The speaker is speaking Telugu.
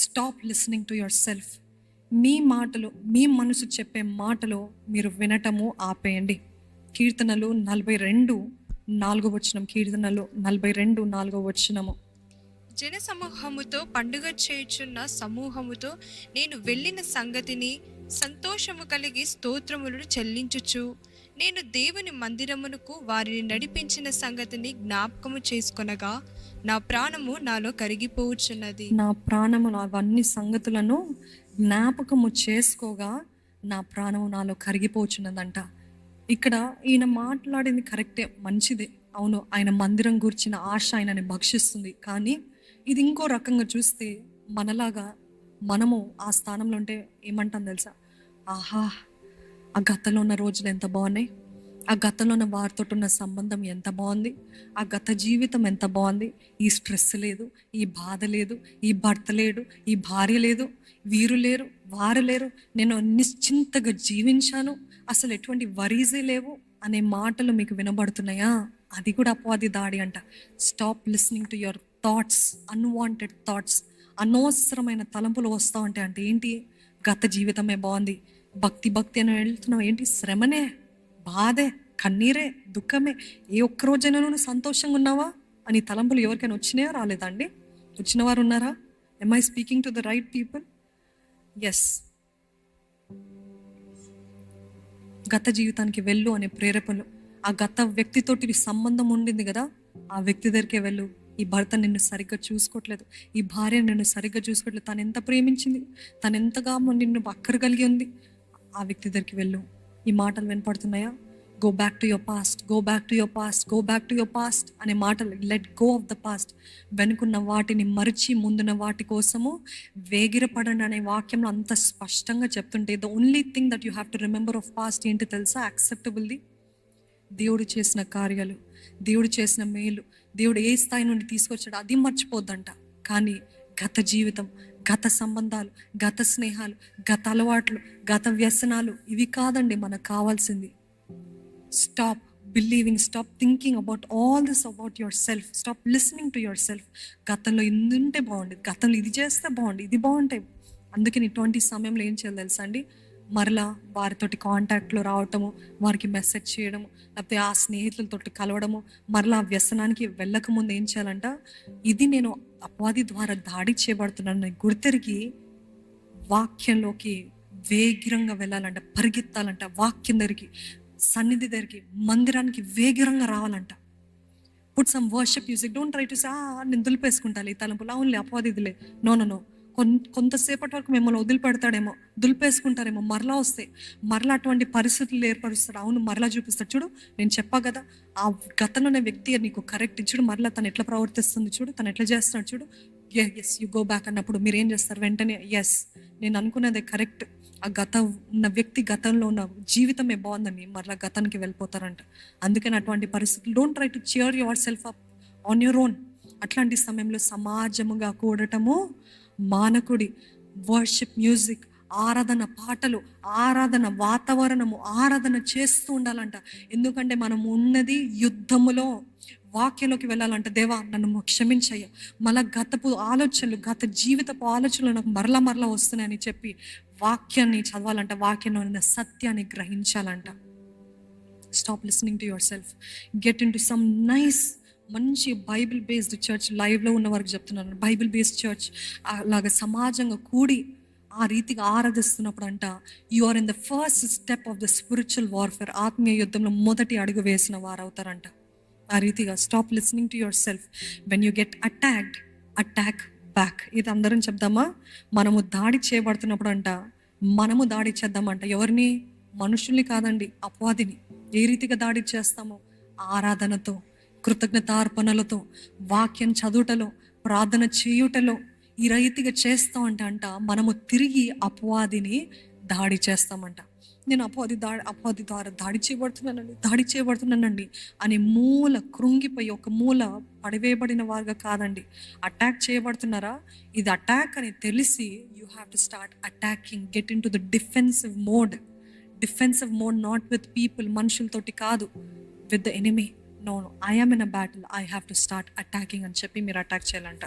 Stop listening to yourself. మీ మాటలు, మీ మనసు చెప్పే మాటలు మీరు వినటము ఆపేయండి. కీర్తనలు 42:4 కీర్తనలు 42:4. జన సమూహముతో పండుగ చేయుచున్న సమూహముతో నేను వెళ్ళిన సంగతిని సంతోషము కలిగి స్తోత్రములను చెల్లించుచు నేను దేవుని మందిరమునకు వారిని నడిపించిన సంగతిని జ్ఞాపకము చేసుకొనగా నా ప్రాణము నాలో కరిగిపోవచ్చున్నది. నా ప్రాణము అవన్నీ సంగతులను జ్ఞాపకము చేసుకోగా నా ప్రాణము నాలో కరిగిపోవచ్చున్నదంట. ఇక్కడ ఈయన మాట్లాడింది కరెక్టే, మంచిదే, అవును. ఆయన మందిరం గురించిన ఆశ ఆయనని భక్షిస్తుంది. కానీ ఇది ఇంకో రకంగా చూస్తే మనలాగా మనము ఆ స్థానంలో ఉంటే ఏమంటాం తెలుసా? ఆహా, ఆ గతంలో ఉన్న రోజులు ఎంత బాగున్నాయి, ఆ గతంలో ఉన్న వారితో ఉన్న సంబంధం ఎంత బాగుంది, ఆ గత జీవితం ఎంత బాగుంది, ఈ స్ట్రెస్ లేదు, ఈ బాధ లేదు, ఈ భర్త లేడు, ఈ భార్య లేదు, వీరు లేరు, వారు లేరు, నేను నిశ్చింతగా జీవించాను, అసలు ఎటువంటి వరీజే లేవు అనే మాటలు మీకు వినబడుతున్నాయా? అది కూడా అపవాది దాడి అంట. Stop listening to your thoughts, unwanted thoughts. అనవసరమైన తలంపులు వస్తూ ఉంటాయి. అంటే ఏంటి? గత జీవితమే బాగుంది, భక్తి అని వెళ్తున్నావు, ఏంటి? శ్రమనే, బాధే, కన్నీరే, దుఃఖమే. ఏ ఒక్కరోజైనా నువ్వు సంతోషంగా ఉన్నావా అని తలంపులు ఎవరికైనా వచ్చినాయా? రాలేదా అండి? వచ్చిన వారు ఉన్నారా? Am I speaking to the right people? Yes. గత జీవితానికి వెళ్ళు అనే ప్రేరేపణలు. ఆ గత వ్యక్తితోటి సంబంధం ఉండింది కదా, ఆ వ్యక్తి దగ్గరికే వెళ్ళు. ఈ భర్త నిన్ను సరిగ్గా చూసుకోవట్లేదు, ఈ భార్య నిన్ను సరిగ్గా చూసుకోవట్లేదు, తను ఎంత ప్రేమించింది, తను ఎంతగా నిన్ను అక్కర కలిగి ఉంది, ఆ వ్యక్తి దగ్గరికి వెళ్ళు. ఈ మాటలు వినపడుతున్నాయా? Go back to your past, go back to your past, go back to your past అనే మాటలు. Let go of the past. వెనుకున్న వాటిని మరిచి ముందున్న వాటి కోసము వేగిరపడండి అనే వాక్యంలో అంత స్పష్టంగా చెప్తుంటే the only thing that you have to remember of past ఏంటి తెలుసా? యాక్సెప్టబుల్ది. దేవుడు చేసిన కార్యాలు, దేవుడు చేసిన మేలు, దేవుడు ఏ స్థాయి నుండి తీసుకొచ్చాడు అది మర్చిపోద్దంట. కానీ గత జీవితం, గత సంబంధాలు, గత స్నేహాలు, గత అలవాట్లు, గత వ్యసనాలు ఇవి కాదండి మనకు కావాల్సింది. Stop believing, stop thinking about all this about your self, stop listening to your self. గతంలో ఇది ఉంటే బాగుండేది, గతంలో ఇది చేస్తే బాగుంది, ఇది బాగుంటాయి. అందుకని ఇటువంటి సమయంలో ఏం చేయాలి తెలుసా అండి? మరలా వారితోటి కాంటాక్ట్లో రావటము, వారికి మెసేజ్ చేయడము, లేకపోతే ఆ స్నేహితులతో కలవడము, మరలా వ్యసనానికి వెళ్ళకముందు ఏం చేయాలంట? ఇది నేను అపవాది ద్వారా దాడి చేయబడుతున్నాను గుర్తెరిగి వాక్యంలోకి వేగిరంగా వెళ్ళాలంట, పరిగెత్తాలంట, వాక్యం దగ్గరికి, సన్నిధి దగ్గరికి, మందిరానికి వేగిరంగా రావాలంట. Put some worship music. Don't try to say నేను దులిపేసుకుంటాను ఈ తలంపులు. అవునులే, అపవాది ఇదిలే. No no no. కొంతసేపటి వరకు మిమ్మల్ని వదిలిపెడతాడేమో, దులిపేసుకుంటారేమో, మరలా వస్తాయి, మరలా అటువంటి పరిస్థితులు ఏర్పరుస్తాడు. అవును, మరలా చూపిస్తాడు. చూడు, నేను చెప్పా కదా, ఆ గతంలోనే వ్యక్తి నీకు కరెక్ట్. చూడు మరలా తను ఎట్లా ప్రవర్తిస్తుంది, చూడు తను ఎట్లా చేస్తున్నాడు, చూడు. ఎస్, యు గో బ్యాక్ అన్నప్పుడు మీరు ఏం చేస్తారు? వెంటనే ఎస్, నేను అనుకున్నదే కరెక్ట్, ఆ ఉన్న వ్యక్తి గతంలో ఉన్న జీవితమే బాగుందని మరలా గతానికి వెళ్ళిపోతారంట. అందుకని అటువంటి పరిస్థితులు don't try to cheer your self up on your own. అట్లాంటి సమయంలో సమాజముగా కూడటము మానకుడి. వర్షిప్ మ్యూజిక్, ఆరాధన పాటలు, ఆరాధన వాతావరణము, ఆరాధన చేస్తూ ఉండాలంట. ఎందుకంటే మనం ఉన్నది యుద్ధములో. వాక్యంలోకి వెళ్ళాలంట. దేవా నన్ను క్షమించయ్యా, మళ్ళా గతపు ఆలోచనలు, గత జీవితపు ఆలోచనలు నాకు మరలా వస్తున్నాయని చెప్పి వాక్యాన్ని చదవాలంట, వాక్యంలో ఉన్న సత్యాన్ని గ్రహించాలంట. Stop listening to yourself. Get into some nice మంచి బైబిల్ బేస్డ్ చర్చ్. లైవ్లో ఉన్న వారికి చెప్తున్నాను, బైబిల్ బేస్డ్ చర్చ్ అలాగా సమాజంగా కూడి ఆ రీతిగా ఆరాధిస్తున్నప్పుడు అంట you are in the first step of the spiritual warfare. ఆత్మీయ యుద్ధంలో మొదటి అడుగు వేసిన వారు అవుతారంట. ఆ రీతిగా stop listening to yourself. When you get attacked, attack back. ఇది అందరం చెప్దామా? మనము దాడి చేయబడుతున్నప్పుడు అంట మనము దాడి చేద్దామంట. ఎవరిని? మనుషుల్ని కాదండి, అపవాదిని. ఏ రీతిగా దాడి చేస్తామో? ఆరాధనతో, కృతజ్ఞతార్పణలతో, వాక్యం చదువుటలో, ప్రార్థన చేయుటలో ఈ రీతిగా చేస్తామంట మనము తిరిగి అపవాదిని దాడి చేస్తామంట. నేను అపవాది ద్వారా దాడి చేయబడుతున్నానండి అని మూల కృంగిపోయి ఒక మూల పడివేయబడిన వారుగా కాదండి. అటాక్ చేయబడుతున్నారా? ఇది అటాక్ అని తెలిసి you have to start attacking. Get into the defensive mode. Not with people, మనుషులతోటి కాదు, with the enemy. No, I am in a battle, I have to start attacking అని చెప్పి మీరు అటాక్ చేయాలంట.